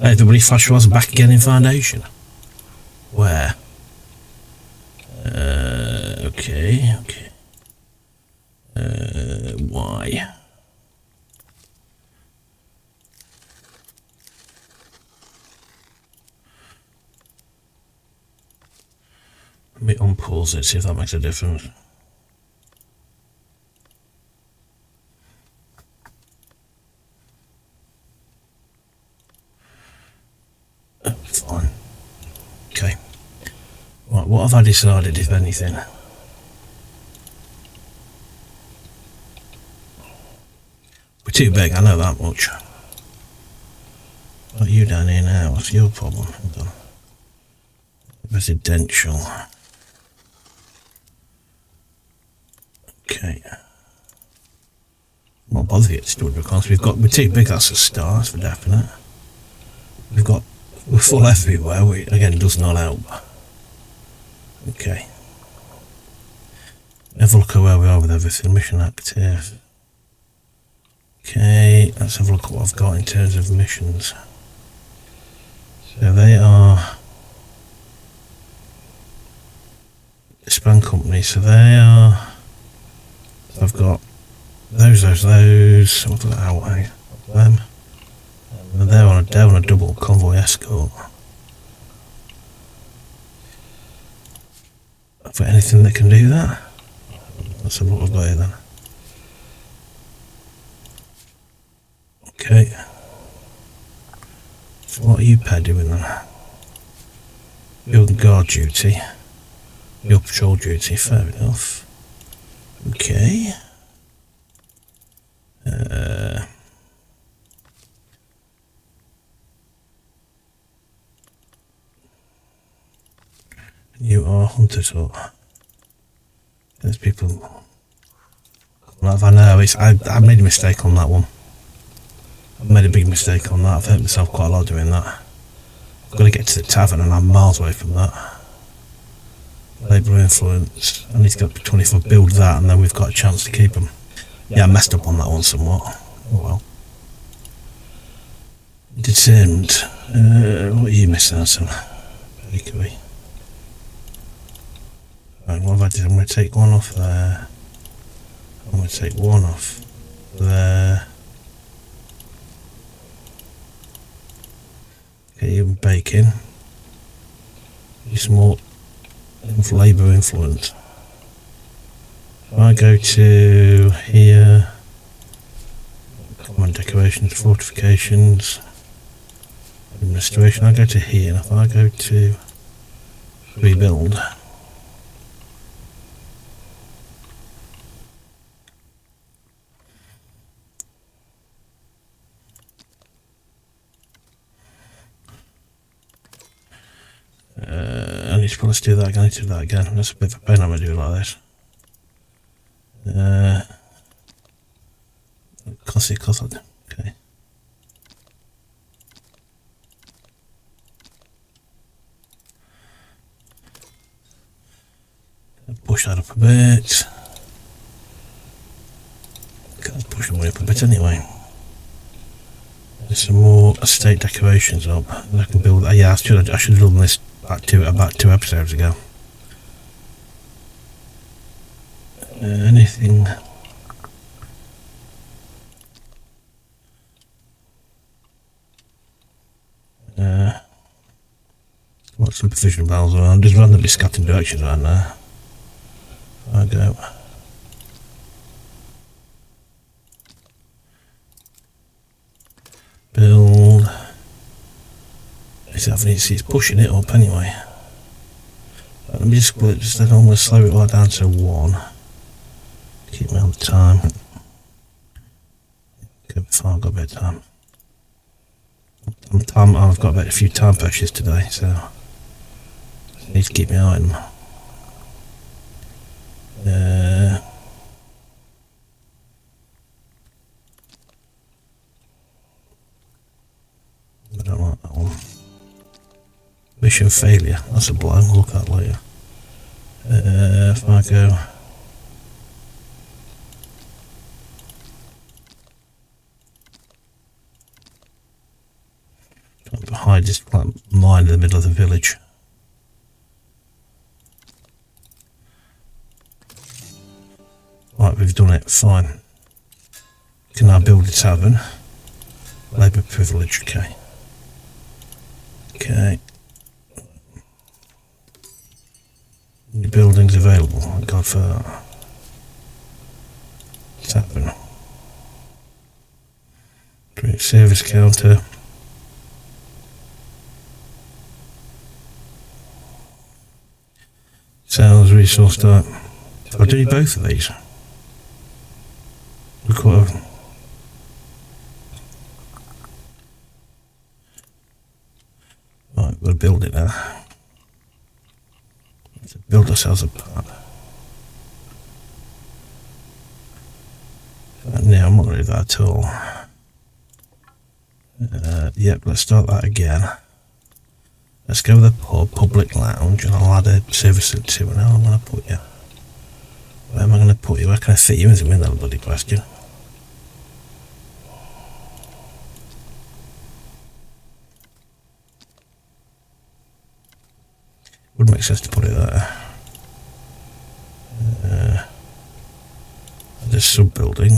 Hey, the bloody flash was back again in Foundation. Where? Okay. Why? Let me unpause it, see if that makes a difference. Fine. Okay. Right, what have I decided, if anything? We're too big, I know that much. What are you down here now? What's your problem? Hold on. Residential. Okay. Not bother to get stored because we're too big, that's a start, that's for definite. We're full everywhere, again does not help. Okay. Have a look at where we are with everything. Mission active. Okay, let's have a look at what I've got in terms of missions. So they are Span Company, so they are, so I've got those, I'll put that out, them. And they're on a double convoy escort. Have got anything that can do that? Let's have a look what I've got here then. Okay. So what are you pair doing then? You're on guard duty. Your patrol duty, fair enough. Okay. You are hunter talk. There's people. I know, I made a mistake on that one. I made a big mistake on that. I've hurt myself quite a lot doing that. I've got to get to the tavern and I'm miles away from that. Labour influence. I need to get up to 24, build that, and then we've got a chance to keep them. Yeah, I messed up on that one somewhat. Oh well. Determined. What are you missing out on? Bakery. Right, what have I did? I'm going to take one off there. I'm going to take one off there. Okay, even baking. Use more labour influence. If I go to here, common decorations, fortifications, administration, I go to here, and if I go to rebuild, I need to probably do that again. I need to do that again. That's a bit of a pain. I'm going to do it like this. Okay. Push that up a bit. Can't push them up a bit anyway. There's some more estate decorations up. I can build. Yeah, I should have done this about two episodes ago. Anything? Got some precision valves around. Just randomly scattered directions around there. I go. Build. It's pushing it up anyway. Let me just split. I'm going to slow it all down to 1. Keep me on time. I've got a bit of time. I've got a few time pressures today, so I need to keep my eye on them. I don't like that one. Mission failure. That's a blow. We'll look at that later. If I go. hide this like mine in the middle of the village. Right, we've done it, fine. Can now build a tavern. Labour privilege, okay. Okay. New buildings available, thank God for that. Tavern. Great service counter. Sales resource type. I do need both of these. We've got a right, we've got to build it now. Let's build ourselves a pub. No, I'm not going to do that at all. Yep, let's start that again. Let's go with a pub, public lounge, and I'll add a service to it. Now I'm going to put you. Where am I going to put you? Where can I fit you? Is it that bloody question? Would make sense to put it there. This sub building.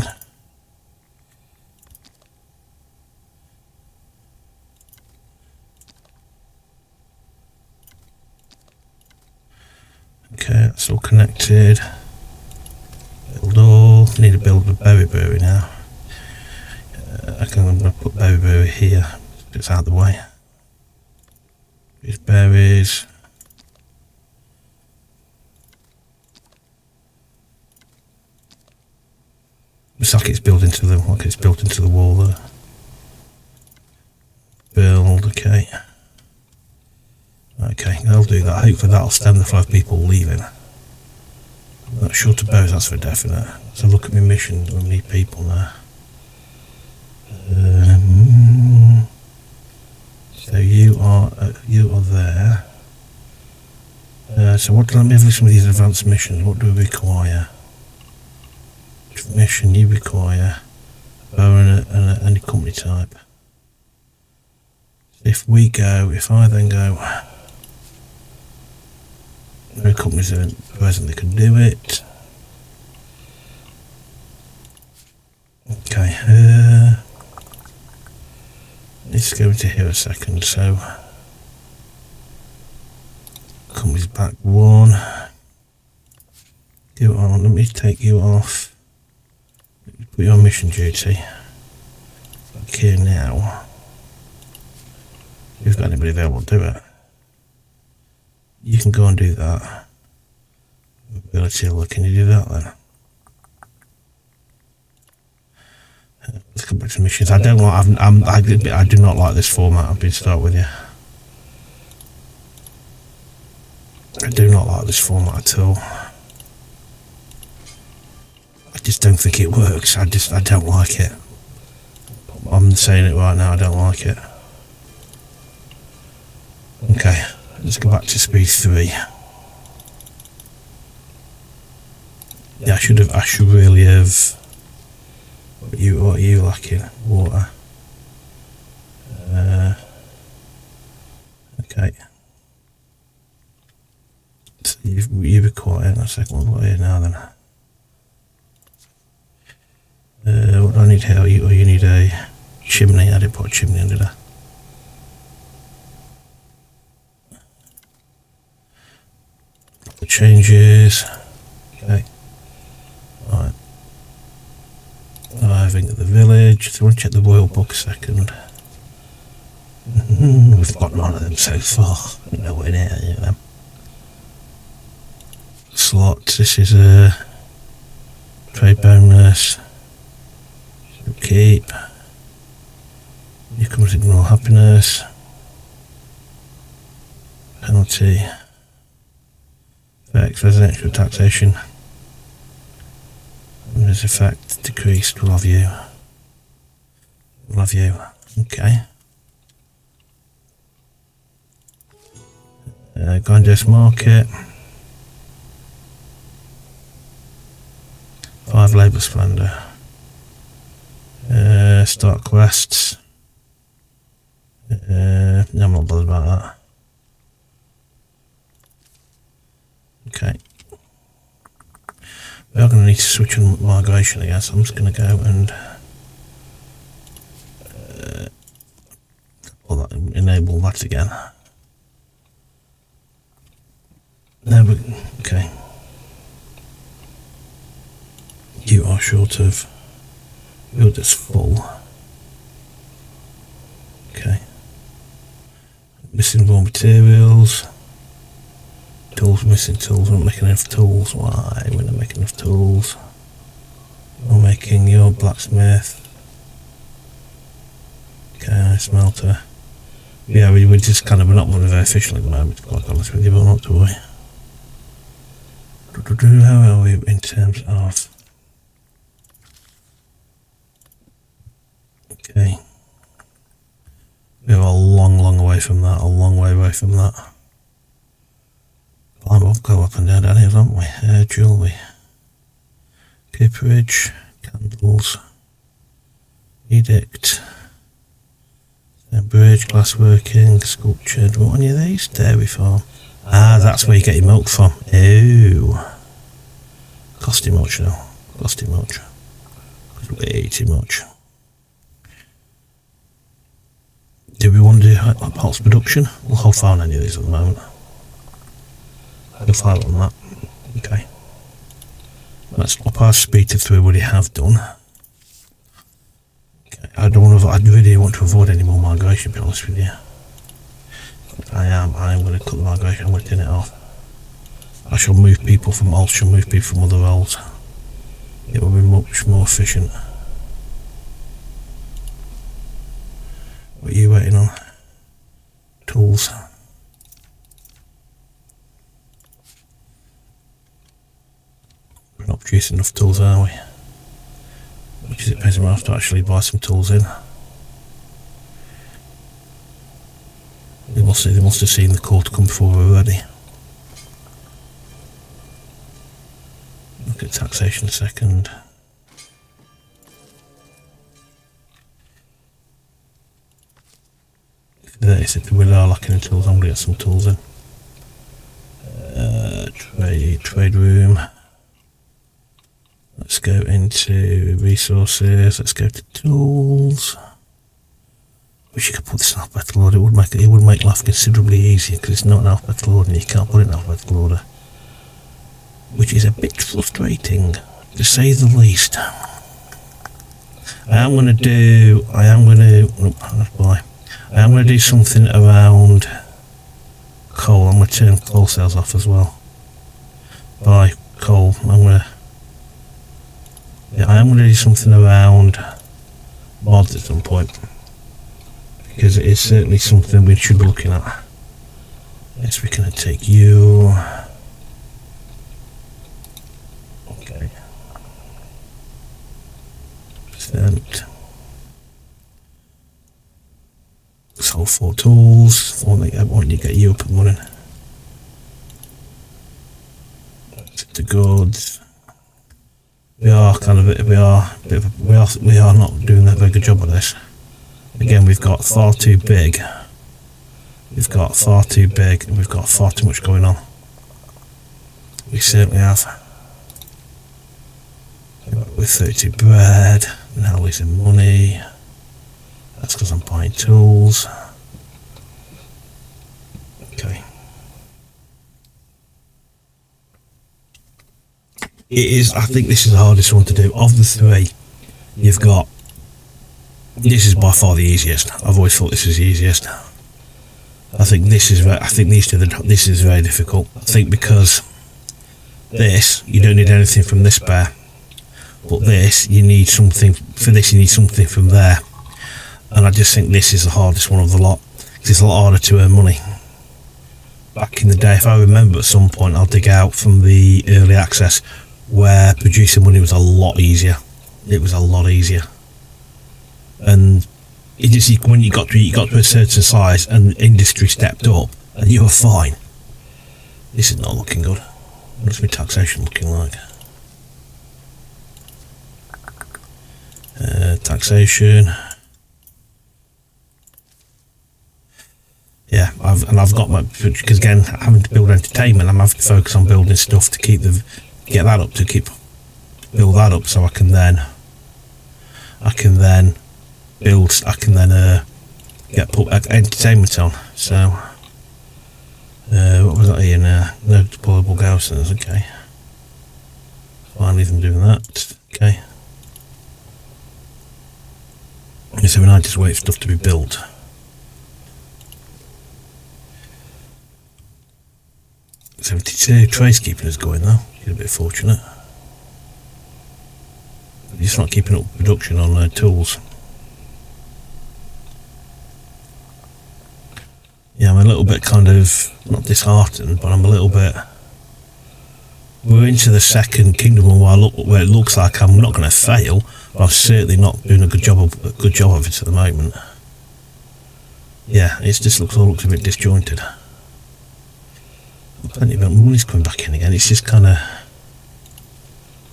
Okay, that's all connected. Build all. Need to build a berry brewery now. I think I'm going to put berry brewery here. It's out of the way. These berries. It's like it's built into the wall there. Build, okay. Okay, I'll do that. Hopefully that'll stem the flow of people leaving. I'm not sure to berries, that's for definite. Let's have a look at my missions. We need people now. So you are there. So let me have a listen with these advanced missions. What do we require? Mission you require and any company type. If I then go, no companies are present that can do it. Okay, let's go into here a second. So, company's back one. You on, let me take you off. Put you on mission duty. Back here now. If you've got anybody available to do it. You can go and do that. Ability, can you do that then? Let's come back to missions. I do not like this format. I'll start with you. I do not like this format at all. I just don't think it works. I don't like it. I'm saying it right now, I don't like it. Okay, let's go back to speed 3. Yeah, I should really have. What are you lacking? Water. Okay. So you require a second one. What are you now then? What do I need here? You need a chimney. I didn't put a chimney under there. The changes. Okay. Right. Arriving at the village. So I want to check the royal book a second. We've got none of them so far. Nowhere near any of them. Slots. This is a trade bonus. Keep. Here comes ignore happiness. Penalty. Effects residential taxation. And this effect decreased. We'll have you. We'll have you. Okay. Grandiose market. 5 labour splendor. Start quests. No, not bothered about that. Okay. We are going to need to switch on migration, I guess. I'm just going to go and enable that again. There we go. Okay. You are short of build this full. Okay. Missing raw materials. Tools, missing tools. We're not making enough tools. Why? We're not making enough tools. We're making your blacksmith. Okay, smelter. Yeah, we're just kind of, we're not running very efficient at the moment, to be quite honest with you, but not to worry. How are we in terms of... Okay. We're a long away from that, a long way away from that. We've got up and down here, haven't we? Jewellery. Cooperage. Candles. Edict. Bridge, glassworking, sculpture. Do you want any of these? Dairy farm. Ah, that's where you get your milk from. Oh. Costing much though. Costing much. Way too much. Do we want to do hops production? We'll hold fire on any of these at the moment. I'll fire on that. Okay. Let's up our speed to 3 what we have done. Okay. I really want to avoid any more migration, to be honest with you. I am going to cut the migration, I'm going to turn it off. I shall move people from alt, shall move people from other roles. It will be much more efficient. What are you waiting on? Tools. We're not producing enough tools, are we? Which is it pays me off to actually buy some tools in. They must have seen the call to come before we're ready. Look at taxation a second. There is it, we are lacking in tools. I'm going to get some tools in. Trade room. Let's go into resources. Let's go to tools. Wish you could put this in alphabetical order. It would make life considerably easier because it's not in alphabetical order and you can't put it in alphabetical order, which is a bit frustrating, to say the least. I am going to do something around coal. I'm going to turn coal sales off as well. Buy coal. I am going to do something around mods at some point, because it is certainly something we should be looking at. Yes, we're going to take you. Okay. Percent. Sold 4 tools. I want you to get you up and running. The goods. We are not doing a very good job of this. Again, we've got far too big. We've got far too big and we've got far too much going on. We certainly have. With 32 bread, now losing money. That's because I'm buying tools. Okay. I think this is the hardest one to do. Of the 3, you've got, this is by far the easiest. I've always thought this is the easiest. I think this is very difficult. I think because this, you don't need anything from this bear, but this, you need something, for this you need something from there. And I just think this is the hardest one of the lot, because it's a lot harder to earn money. Back in the day, if I remember at some point, I'll dig out from the early access where producing money was a lot easier. It was a lot easier. And it just, when you got to a certain size and industry stepped up and you were fine. This is not looking good. What's my taxation looking like? Taxation. yeah, I've got my, because again, having to build entertainment, I'm having to focus on building stuff to get that up, build that up, so I can then get put entertainment on. So what was that here now? No deployable Gaussons. Okay, finally them doing that. Okay, so we now just wait for stuff to be built. 72 trace keeping us going though. You're a bit fortunate. You're just not keeping up production on tools. Yeah, I'm a little bit kind of, not disheartened, but I'm a little bit, we're into the second kingdom where it looks like I'm not going to fail, but I'm certainly not doing a good job of it at the moment. Yeah, it just looks a bit disjointed. Plenty of money's coming back in again. It's just kind of,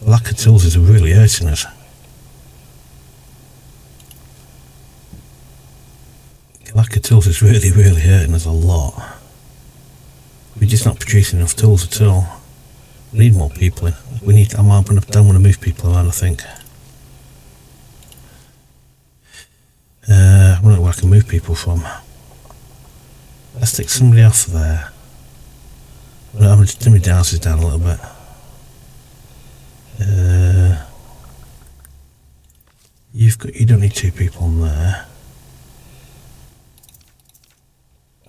lack of tools is really hurting us. Lack of tools is really hurting us a lot. We're just not producing enough tools at all. We need more people in. I don't want to move people around, I think. I wonder where I can move people from. Let's take somebody off there. I'm going to turn my dowses down a little bit. You don't need 2 people on there.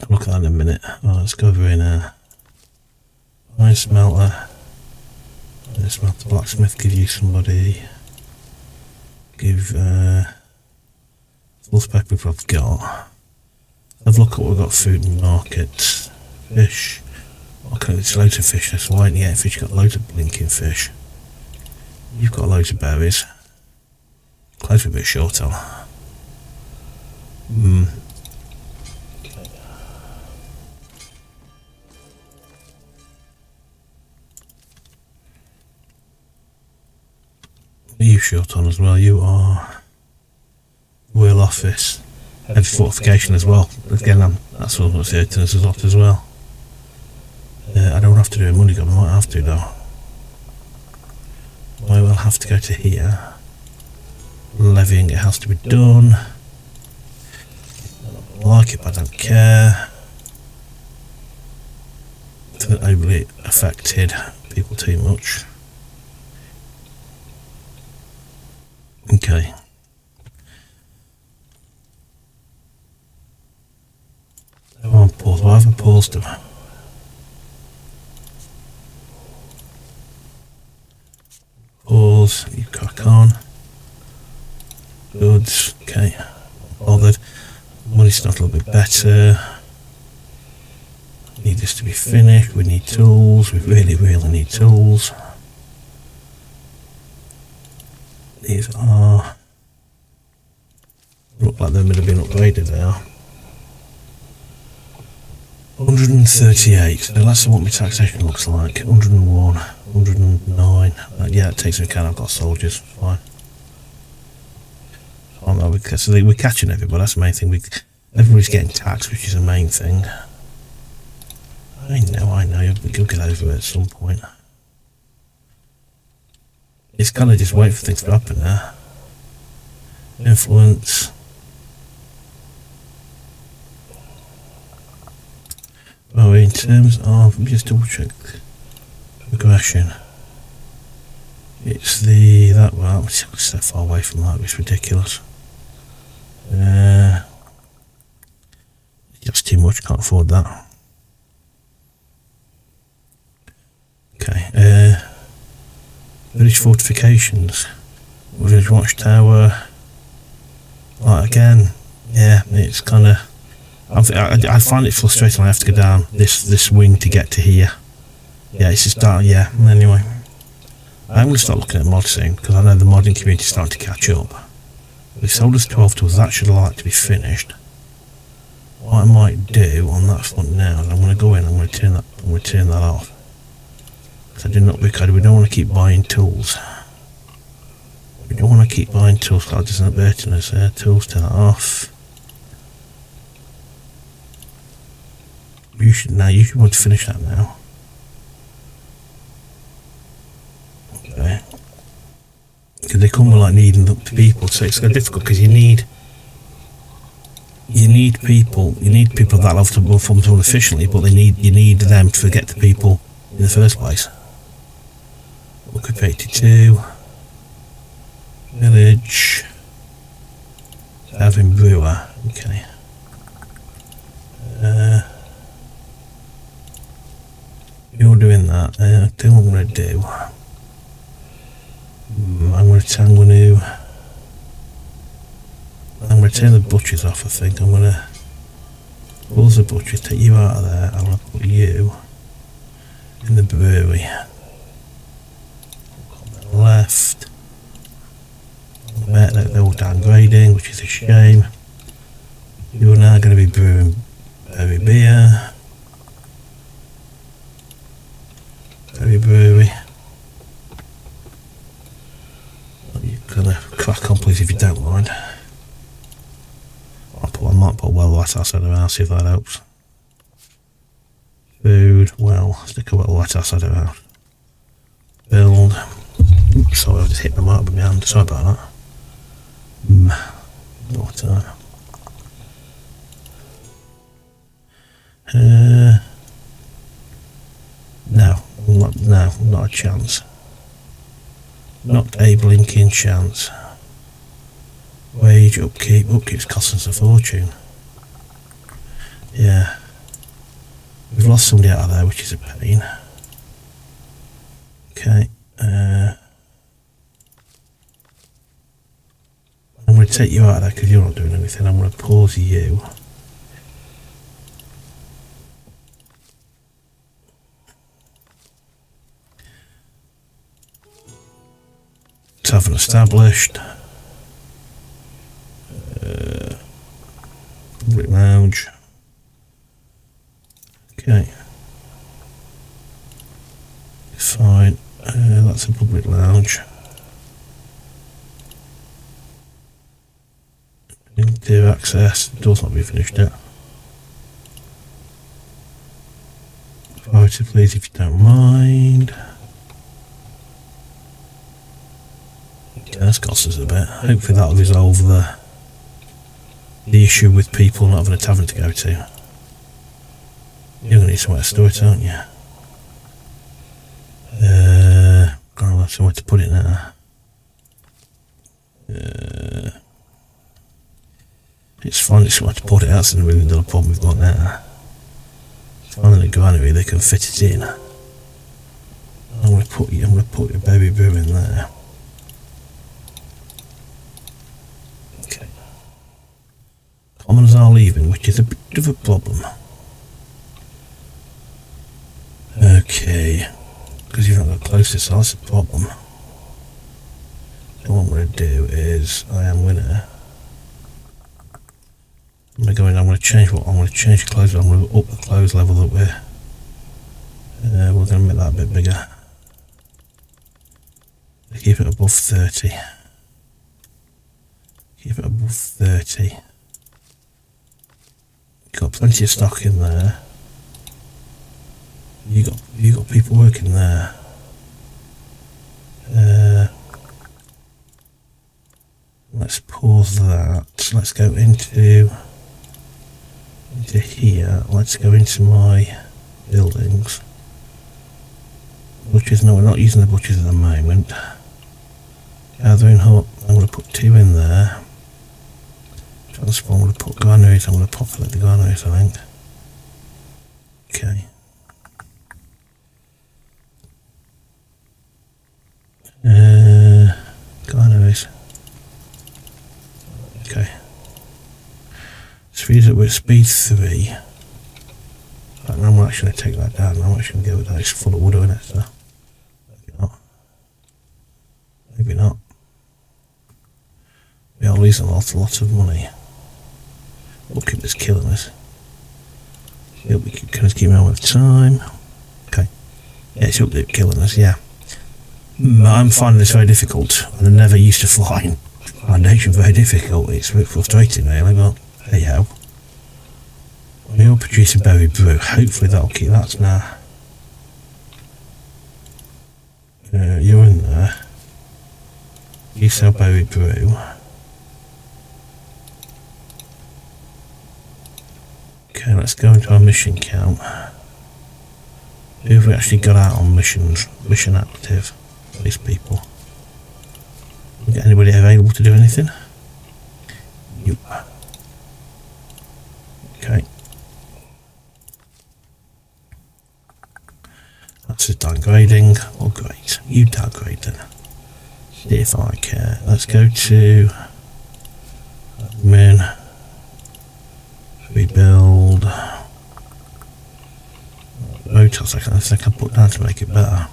I'll look at that in a minute. Oh, let's go over in iron smelter. Smelter blacksmith, give you somebody. Give full spec we've got. Have a look at what we've got food in the market. Fish. Okay, there's loads of fish, that's why yeah, fish got loads of blinking fish. You've got loads of berries. Close a bit short on. Are you short on as well? You are Wheel Office. Heavy fortification as well. Again, that's what's hurting us a lot as well. I don't have to do a money gun, I might have to though. I will have to go to here. Levying, it has to be done. I don't like it, but I don't care. It hasn't overly affected people too much. Okay. Everyone pause. Well, I haven't paused them. Pause. You crack on. Goods. Okay. Bothered. Money's not a little bit better. Need this to be finished. We need tools. We really need tools. These are look like they might have been upgraded. They are 138. So that's what my taxation looks like. 101, 109. Yeah, it takes into account I've got soldiers. Fine. So we're catching everybody. That's the main thing. Everybody's getting taxed, which is the main thing. I know. You'll get over it at some point. It's kind of just wait for things to happen there. Influence. Oh, in terms of, just double check progression. It's well, it's so far away from that, it's ridiculous. That's too much, can't afford that. Okay, village fortifications, village watchtower. Like again, yeah, it's kind of. I find it frustrating. I have to go down this wing to get to here. Yeah, it's just down. Yeah. Anyway, I'm going to start looking at mods soon because I know the modding community is starting to catch up. We've sold us 12 tools. That should like to be finished. What I might do on that front now is I'm going to go in. I'm going to turn that off. Because we don't want to keep buying tools. We don't want to keep buying tools. That doesn't up hurting us. Tools, turn that off. You should want to finish that now. Okay. Because they come with like needing the people, so it's so difficult because you need people that love to perform to efficiently, but you need them to get the people in the first place. Book 82 Village Having Brewer. Okay. You're doing that. I think what I'm going to do. I'm going to turn the butchers off. I think I'm going to close the butcher, take you out of there. I'm going to put you in the brewery. Left. They're all downgrading, which is a shame. You're now going to be brewing berry beer. Berry brewery. You're going to crack on, please, if you don't mind. I might put well light outside the house, see if that helps. Food, well, stick a well light outside the house. Build. Oops, sorry, I just hit the mark with my hand. Sorry about that. Water. No, not a chance. Not a blinking chance. Wage upkeep's costing us a fortune. Yeah. We've lost somebody out of there, which is a pain. Okay. I'm going to take you out of there because you're not doing anything. I'm going to pause you. Tavern established. Public lounge. Okay. Fine. That's a public lounge. Do access. Door's not been finished yet. Priority, please, if you don't mind. Okay, that's cost us a bit. Hopefully that'll resolve the issue with people not having a tavern to go to. You're going to need somewhere to store it, aren't you? Gotta have somewhere to put it now. It's finding somewhere to put it. That's the really little problem we've got now. Finding a granary they can fit it in. I'm going to put your baby brew in there. Okay. Commoners are leaving, which is a bit of a problem. Okay, because you've not got closest, so that's a problem. So what I'm going to do is I'm going to change the clothes. I'm going to up the clothes level that we're going to make that a bit bigger. Keep it above 30. Keep it above 30. You've got plenty of stock in there. You got people working there. Let's pause that. Let's go into here. Let's go into my buildings. Butchers, no, we're not using the butchers at the moment. Gathering hut, I'm going to put 2 in there. Transport, I'm going to put granaries, I'm going to populate the granaries, I think. Okay. Granaries. Okay. Speed 3. Right, I'm actually going to take that down. I'm actually going to go with that. It's full of wood in it, so maybe not. Maybe not. We are losing a lot of money. Bookkeeper's killing us. Hope we can just keep on with time. Okay. Yeah, it's up there killing us, yeah. I'm finding this very difficult. I'm never used to flying. Foundation very difficult. It's a bit frustrating really, but hey ho. You're producing berry brew. Hopefully that'll keep that now. You're in there. You sell berry brew. Okay, let's go into our mission count. Who have we actually got out on missions? Mission active. These people. Get anybody available to do anything? Yep. Okay. That's just downgrading. Oh great. You downgrade then. See if I care. Let's go to admin. Rebuild. Hotels I can put down to make it better.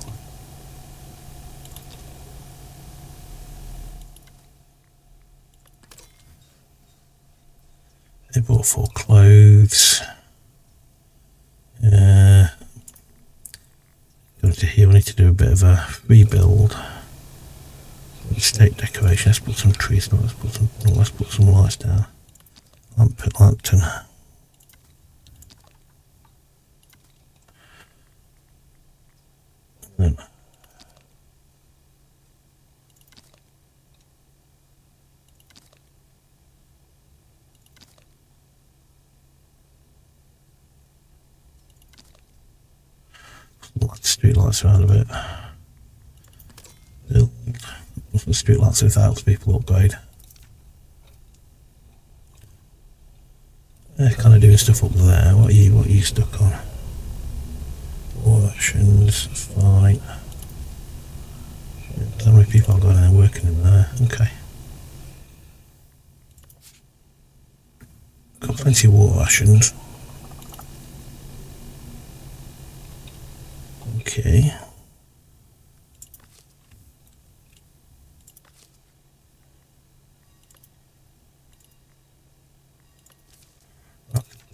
They bought 4 clothes. Go to here, we need to do a bit of a rebuild. Estate decoration, let's put some trees, let's put some lights down. Lantern. Then street lights around a bit. Build street lights without people upgrade. They're kind of doing stuff up there. What are you stuck on? War actions, fine. How many people I've got there working in there? Okay. Got plenty of war rations. Okay.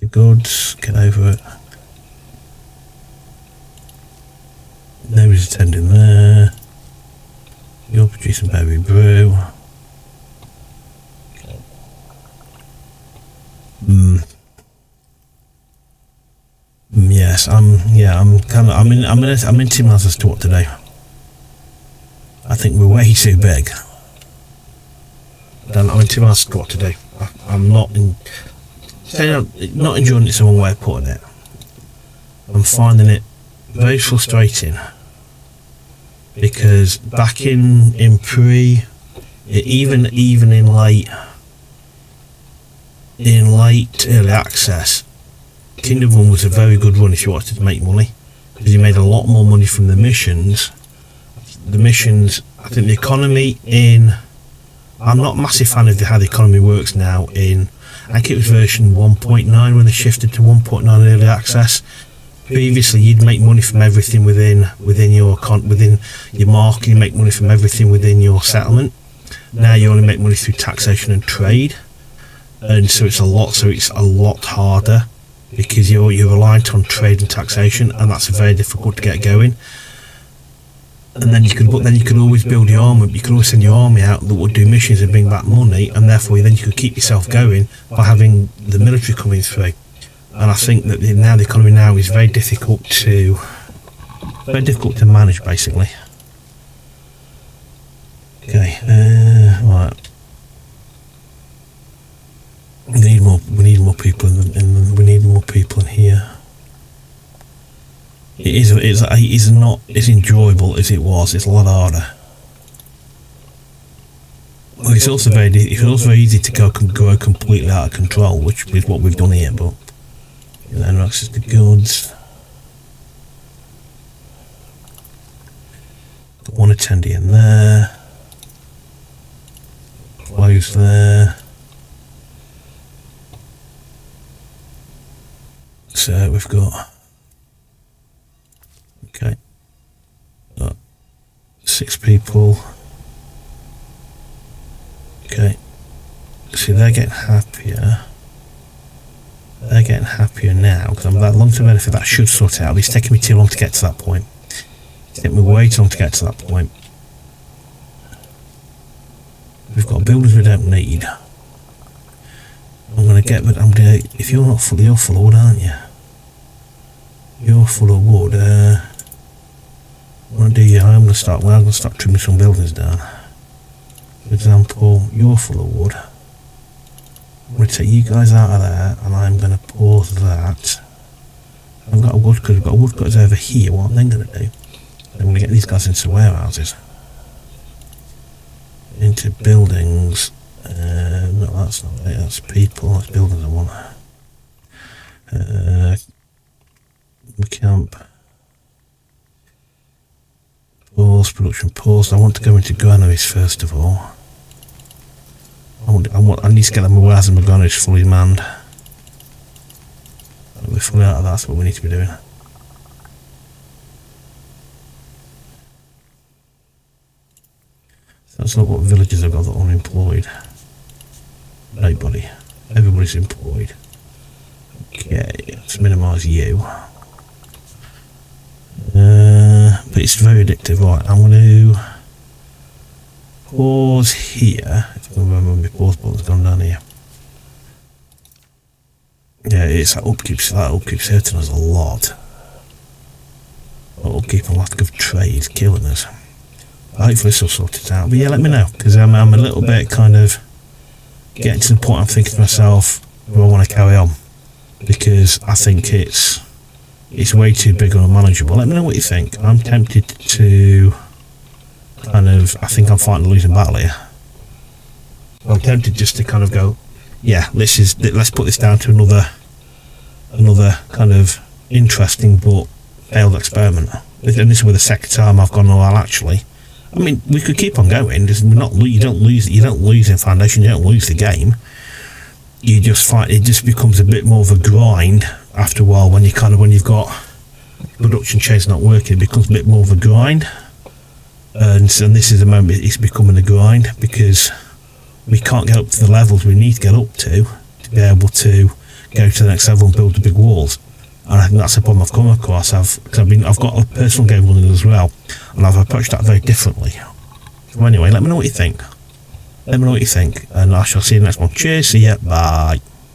The goods, get over it. Nobody's attending there. You're producing berry brew. Yes, I'm in Tim as to what to do. I think we're way too big. I'm in Tim as to what to do. I'm not enjoying it's the wrong way of putting it. I'm finding it very frustrating because back in even in late early access, Kingdom Run was a very good run if you wanted to make money, because you made a lot more money from the missions. I think the economy I'm not a massive fan of how the economy works now I think it was version 1.9 when they shifted to 1.9 early access. Previously you'd make money from everything within your market, you make money from everything within your settlement. Now you only make money through taxation and trade, and so it's a lot harder because you're reliant on trade and taxation, and that's very difficult to get going. And then you could always build your army. You could always send your army out that would do missions and bring back money, and therefore then you could keep yourself going by having the military coming through. And I think that now the economy now is very difficult to manage, basically. Okay, right. We need more people in here. It's not as enjoyable as it was. It's a lot harder. Well, it's also very easy to go completely out of control, which is what we've done here. But then access to goods. Got one attendee in there. Close there. So we've got. Okay. 6 people. Okay. See, they're getting happier. They're getting happier now because I'm that long-term benefit that should sort it out. It's taking me too long to get to that point. It's taking me way too long to get to that point. We've got buildings we don't need. I'm going to get rid, if you're not full, you're full of wood, aren't you? You're full of wood. What I'm going to start trimming some buildings down. For example, you're full of wood. I'm going to take you guys out of there, and I'm going to pause that. I've got a wood, because we've got woodcutters over here. What I'm then going to do, I'm going to get these guys into warehouses. Into buildings. No, that's not it, that's people, that's buildings I want. Camp. Pause, production pause. I want to go into granaries first of all. I need to get them warehouse and my granaries fully manned. We're fully out of that, that's what we need to be doing. So let's look what villages I've got that are unemployed. Nobody. Everybody's employed. Okay, let's minimise you. But it's very addictive. Right, I'm going to pause here. If I can remember, my pause button's gone down here. Yeah, it's that upkeep's hurting us a lot. Upkeep and lack of trade killing us. Hopefully this will sort it out. But yeah, let me know, because I'm a little bit kind of getting to the point I'm thinking to myself, do I want to carry on? Because I think it's way too big and unmanageable. Let me know what you think. I'm tempted to kind of, I think I'm fighting a losing battle here. I'm tempted just to kind of go, yeah, let's put this down to another kind of interesting but failed experiment. And this is with the second time I've gone, well, actually, I mean, we could keep on going. You don't lose in Foundation. You don't lose the game. You just find it just becomes a bit more of a grind after a while when you've got production chains not working. It becomes a bit more of a grind, and this is the moment it's becoming a grind because we can't get up to the levels we need to get up to be able to go to the next level and build the big walls. And I think that's the problem I've come across. I've got a personal game running as well, and I've approached that very differently. So anyway, let me know what you think. And I shall see you in the next one. Cheers, see ya, bye.